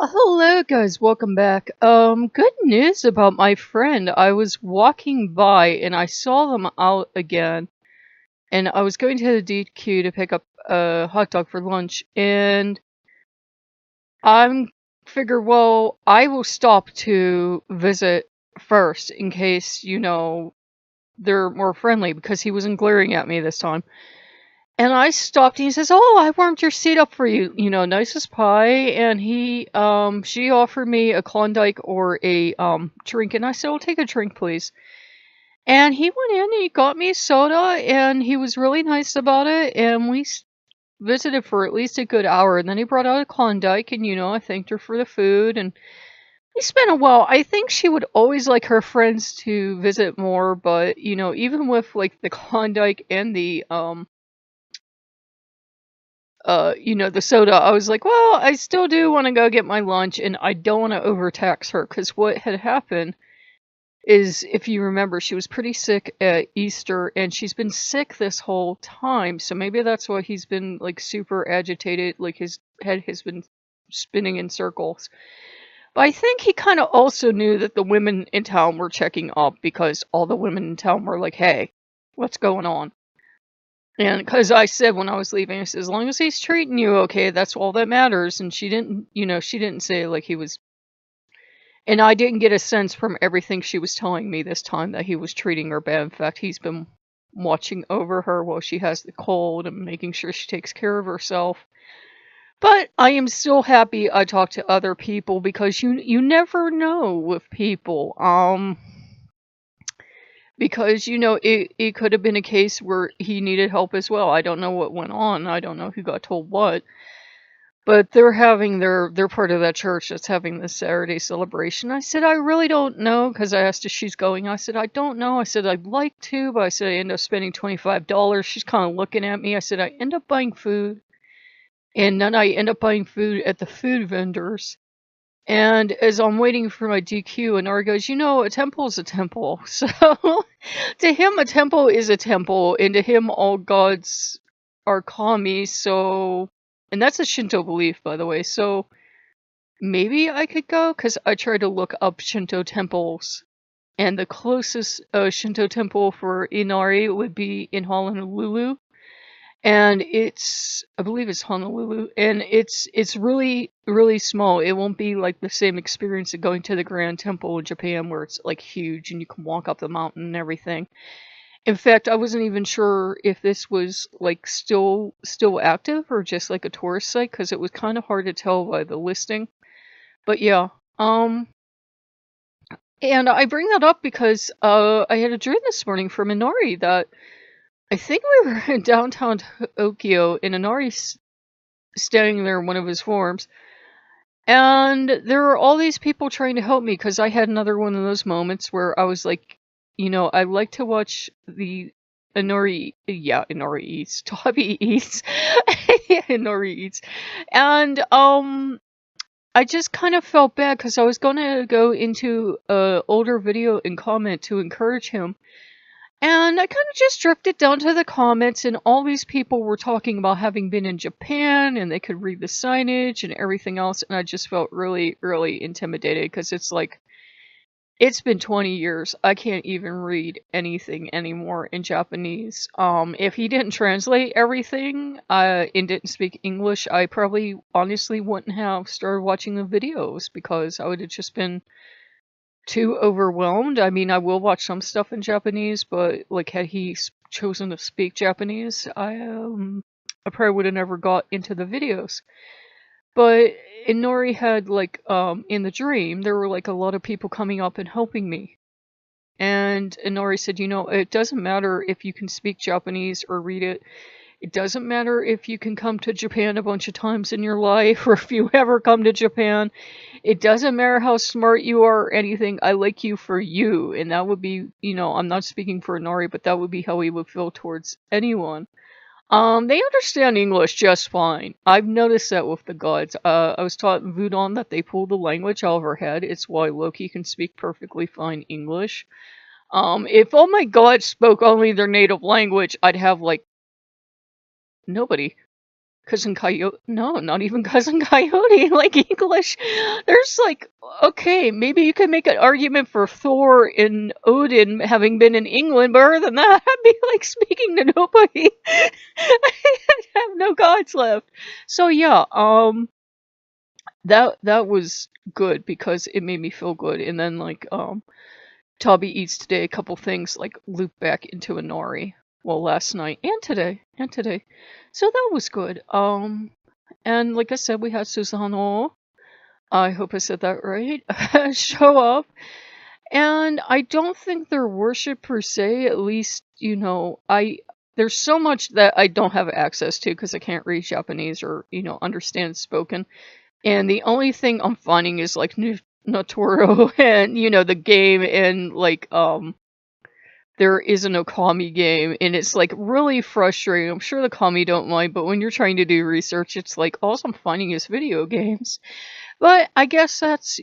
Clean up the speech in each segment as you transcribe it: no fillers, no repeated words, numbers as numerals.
Hello guys, welcome back. Good news about my friend. I was walking by and I saw them out again, and I was going to the DQ to pick up a hot dog for lunch, and I'm figure, well, I will stop to visit first in case, they're more friendly because he wasn't glaring at me this time. And I stopped and he says, "Oh, I warmed your seat up for you, nice as pie." And she offered me a Klondike or a drink, and I said, "I'll take a drink, please." And he went in and he got me a soda, and he was really nice about it. And we visited for at least a good hour. And then he brought out a Klondike, and I thanked her for the food. And we spent a while. I think she would always like her friends to visit more, but even with like the Klondike and the soda, I was like, well, I still do want to go get my lunch, and I don't want to overtax her, because what had happened is, if you remember, she was pretty sick at Easter, and she's been sick this whole time, so maybe that's why he's been, like, super agitated, like, his head has been spinning in circles. But I think he kind of also knew that the women in town were checking up, because all the women in town were like, hey, what's going on? And because I said when I was leaving, I said, as long as he's treating you okay, that's all that matters. And she didn't say like he was. And I didn't get a sense from everything she was telling me this time that he was treating her bad. In fact, he's been watching over her while she has the cold and making sure she takes care of herself. But I am still happy I talked to other people, because you never know with people. Because, it could have been a case where he needed help as well. I don't know what went on. I don't know who got told what. But they're part of that church that's having this Saturday celebration. I said, I really don't know, because I asked if she's going. I said, I don't know. I said, I'd like to, but I said, I end up spending $25. She's kind of looking at me. I said, I end up buying food, and then I end up buying food at the food vendors. And as I'm waiting for my DQ, Anara goes, a temple is a temple. So to him, a temple is a temple, and to him, all gods are kami. So, and that's a Shinto belief, by the way. So maybe I could go, because I tried to look up Shinto temples, and the closest Shinto temple for Inari would be in Honolulu. And I believe it's Honolulu, and it's really, really small. It won't be like the same experience of going to the Grand Temple in Japan, where it's like huge and you can walk up the mountain and everything. In fact, I wasn't even sure if this was like still active or just like a tourist site, because it was kind of hard to tell by the listing. But yeah, and I bring that up because I had a dream this morning from Inori that I think we were in downtown Tokyo, and Inari's standing there in one of his forms, and there were all these people trying to help me, because I had another one of those moments where I was like, I like to watch the Inori eats, Toby eats, Inori eats, and I just kind of felt bad, because I was gonna go into a older video and comment to encourage him. And I kind of just drifted down to the comments, and all these people were talking about having been in Japan, and they could read the signage and everything else, and I just felt really, really intimidated, because it's like, it's been 20 years. I can't even read anything anymore in Japanese. If he didn't translate everything, and didn't speak English, I probably honestly wouldn't have started watching the videos, because I would have just been too overwhelmed. I mean, I will watch some stuff in Japanese, but like, had he chosen to speak Japanese, I probably would have never got into the videos. But Inori had like, in the dream, there were like a lot of people coming up and helping me. And Inori said, it doesn't matter if you can speak Japanese or read it. It doesn't matter if you can come to Japan a bunch of times in your life, or if you ever come to Japan. It doesn't matter how smart you are or anything. I like you for you. And that would be, I'm not speaking for Inori, but that would be how he would feel towards anyone. They understand English just fine. I've noticed that with the gods. I was taught in Wudon that they pull the language out of our head. It's why Loki can speak perfectly fine English. If all my gods spoke only their native language, I'd have like nobody. Cousin Coyote? No, not even Cousin Coyote. Like English, there's like, okay, maybe you could make an argument for Thor and Odin having been in England, but other than that, I'd be like speaking to nobody. I have no gods left. So yeah, that was good because it made me feel good, and then like Tubby eats today a couple things like loop back into a nori. Well, last night and today, so that was good. And like I said, we had Susano. I hope I said that right. Show up, and I don't think they're worship per se. At least there's so much that I don't have access to because I can't read Japanese or understand spoken. And the only thing I'm finding is like Natoro and the game, and like there is an Okami game, and it's like really frustrating. I'm sure the Kami don't mind, but when you're trying to do research, it's like all I'm finding is video games. But I guess that's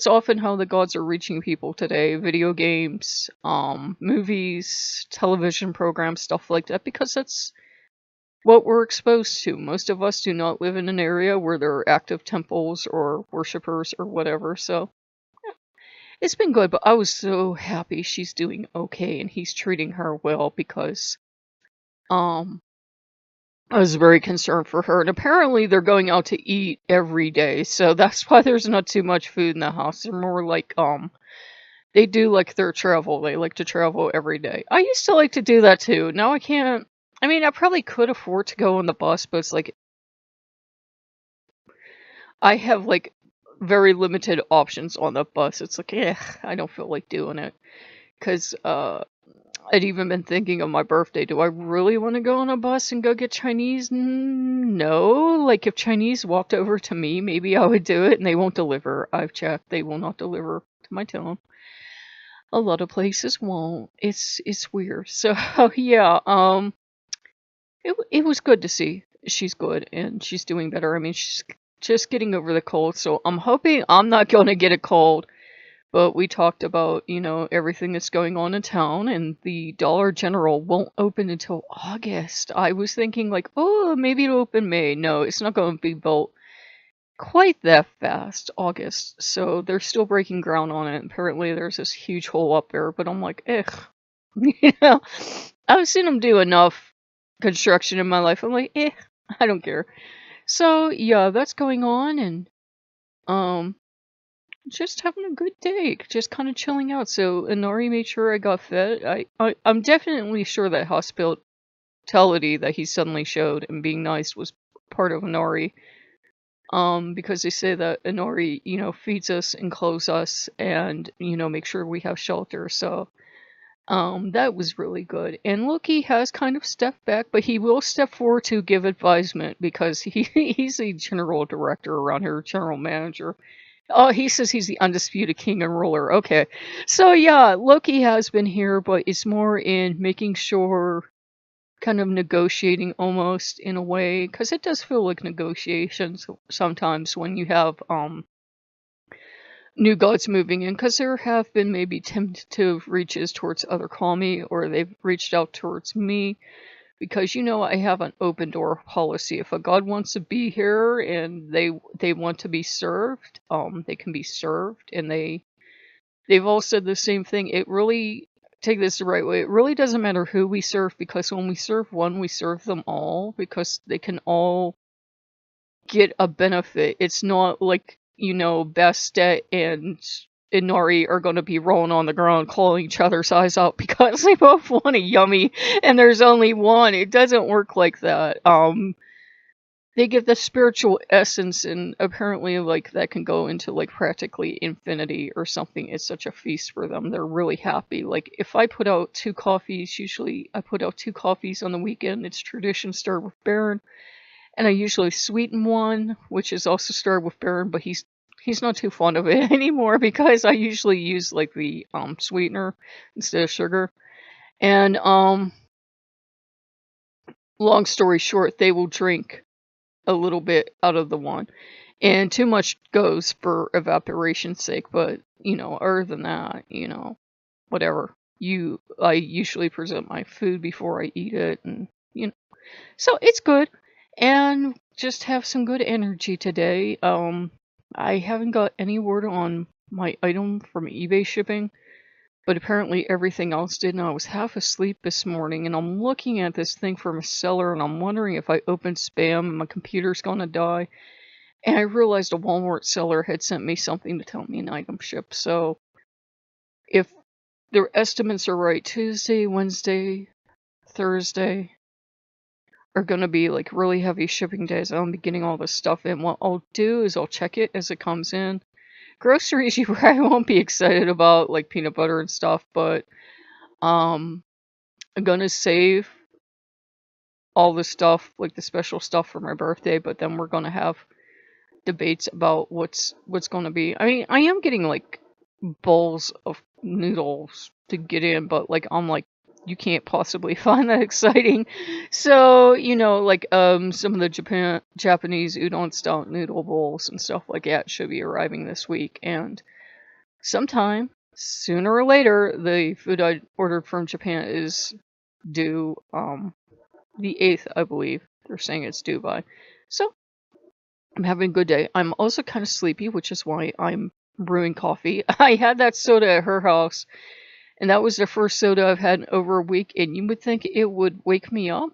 often how the gods are reaching people today. Video games, movies, television programs, stuff like that, because that's what we're exposed to. Most of us do not live in an area where there are active temples or worshippers or whatever, so it's been good. But I was so happy she's doing okay and he's treating her well, because um I was very concerned for her, and apparently they're going out to eat every day, so that's why there's not too much food in the house. They're more like they do like their travel. They like to travel every day. I used to like to do that too. Now I can't. I mean, I probably could afford to go on the bus, but it's like I have like very limited options on the bus. It's like, I don't feel like doing it. Because I'd even been thinking of my birthday. Do I really want to go on a bus and go get Chinese? No. Like, if Chinese walked over to me, maybe I would do it, and they won't deliver. I've checked. They will not deliver to my town. A lot of places won't. It's weird. So, yeah, it was good to see. She's good, and she's doing better. I mean, she's just getting over the cold, so I'm hoping I'm not going to get a cold. But we talked about, everything that's going on in town, and the Dollar General won't open until August. I was thinking like, oh, maybe it'll open May. No, it's not going to be built quite that fast, August. So they're still breaking ground on it. Apparently there's this huge hole up there, but I'm like, I've seen them do enough construction in my life. I'm like, I don't care. So yeah, that's going on, and just having a good day, just kind of chilling out. So Inari made sure I got fed. I'm definitely sure that hospitality that he suddenly showed and being nice was part of Inari. Because they say that Inari, feeds us and clothes us and, make sure we have shelter. So, that was really good. And Loki has kind of stepped back, but he will step forward to give advisement because he's a general director around here, general manager. Oh, he says he's the undisputed king and ruler. Okay. So yeah, Loki has been here, but it's more in making sure, kind of negotiating almost in a way, because it does feel like negotiations sometimes when you have new gods moving in, because there have been maybe tentative reaches towards other Kami, or they've reached out towards me. Because I have an open door policy. If a god wants to be here and they want to be served, they can be served. And they've all said the same thing. It really, take this the right way, it really doesn't matter who we serve, because when we serve one, we serve them all, because they can all get a benefit. It's not like, Bastet and Inori are going to be rolling on the ground calling each other's eyes out because they both want a yummy and there's only one. It doesn't work like that. They give the spiritual essence, and apparently like that can go into like practically infinity or something. It's such a feast for them. They're really happy. Like if I put out 2 coffees, usually I put out 2 coffees on the weekend. It's tradition started with Baron, and I usually sweeten one, which is also started with Baron, but he's not too fond of it anymore because I usually use like the sweetener instead of sugar. And long story short, they will drink a little bit out of the one, and too much goes for evaporation's sake. But other than that, whatever. I usually present my food before I eat it, and So it's good, and just have some good energy today. I haven't got any word on my item from eBay shipping, but apparently everything else did, and I was half asleep this morning, and I'm looking at this thing from a seller, and I'm wondering if I open spam and my computer's gonna die. And I realized a Walmart seller had sent me something to tell me an item shipped. So if their estimates are right, Tuesday, Wednesday, Thursday are going to be like really heavy shipping days. I'll be getting all this stuff in. What I'll do is I'll check it as it comes in. Groceries you probably won't be excited about, like peanut butter and stuff, but I'm gonna save all the stuff, like the special stuff for my birthday, but then we're gonna have debates about what's gonna be. I mean, I am getting like bowls of noodles to get in, but like I'm like, you can't possibly find that exciting. So, you know, like some of the Japanese udon style noodle bowls and stuff like that should be arriving this week, and sometime sooner or later the food I ordered from Japan is due the 8th, I believe. They're saying it's due by. So I'm having a good day. I'm also kind of sleepy, which is why I'm brewing coffee. I had that soda at her house, and that was the first soda I've had in over a week, and you would think it would wake me up.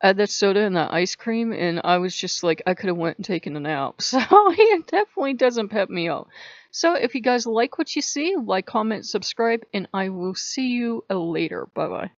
I had that soda and that ice cream, and I was just like, I could have went and taken a nap. So it definitely doesn't pep me up. So if you guys like what you see, like, comment, subscribe, and I will see you later. Bye-bye.